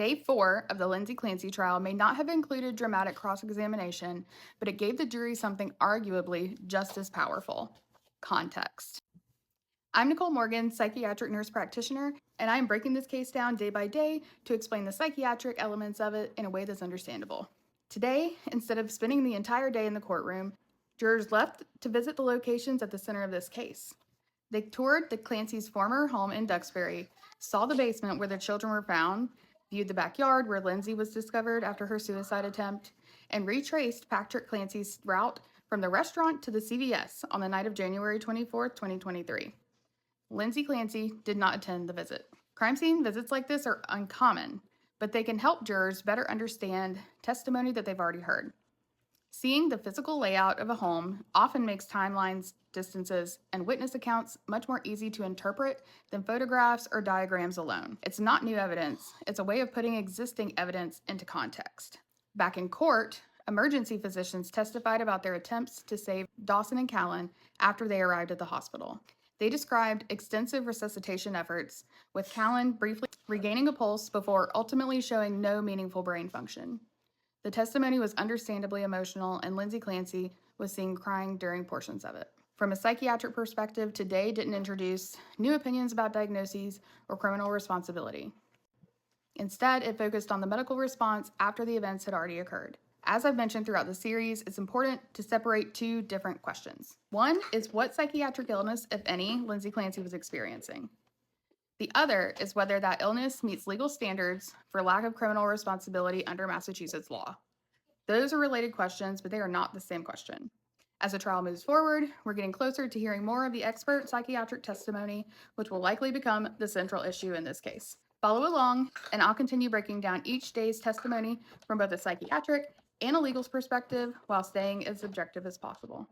Day 4 of the Lindsay Clancy trial may not have included dramatic cross-examination, but it gave the jury something arguably just as powerful: context. I'm Nicole Morgan, psychiatric nurse practitioner, and I am breaking this case down day by day to explain the psychiatric elements of it in a way that's understandable. Today, instead of spending the entire day in the courtroom, jurors left to visit the locations at the center of this case. They toured the Clancy's former home in Duxbury, saw the basement where the children were found, viewed the backyard where Lindsay was discovered after her suicide attempt, and retraced Patrick Clancy's route from the restaurant to the CVS on the night of January 24, 2023. Lindsay Clancy did not attend the visit. Crime scene visits like this are uncommon, but they can help jurors better understand testimony that they've already heard. Seeing the physical layout of a home often makes timelines, distances, and witness accounts much more easy to interpret than photographs or diagrams alone. It's not new evidence, it's a way of putting existing evidence into context. Back in court, emergency physicians testified about their attempts to save Dawson and Callan after they arrived at the hospital. They described extensive resuscitation efforts, with Callan briefly regaining a pulse before ultimately showing no meaningful brain function. The testimony was understandably emotional, and Lindsay Clancy was seen crying during portions of it. From a psychiatric perspective, today didn't introduce new opinions about diagnoses or criminal responsibility. Instead, it focused on the medical response after the events had already occurred. As I've mentioned throughout the series, it's important to separate two different questions. One is what psychiatric illness, if any, Lindsay Clancy was experiencing. The other is whether that illness meets legal standards for lack of criminal responsibility under Massachusetts law. Those are related questions, but they are not the same question. As the trial moves forward, we're getting closer to hearing more of the expert psychiatric testimony, which will likely become the central issue in this case. Follow along, and I'll continue breaking down each day's testimony from both a psychiatric and a legal perspective while staying as objective as possible.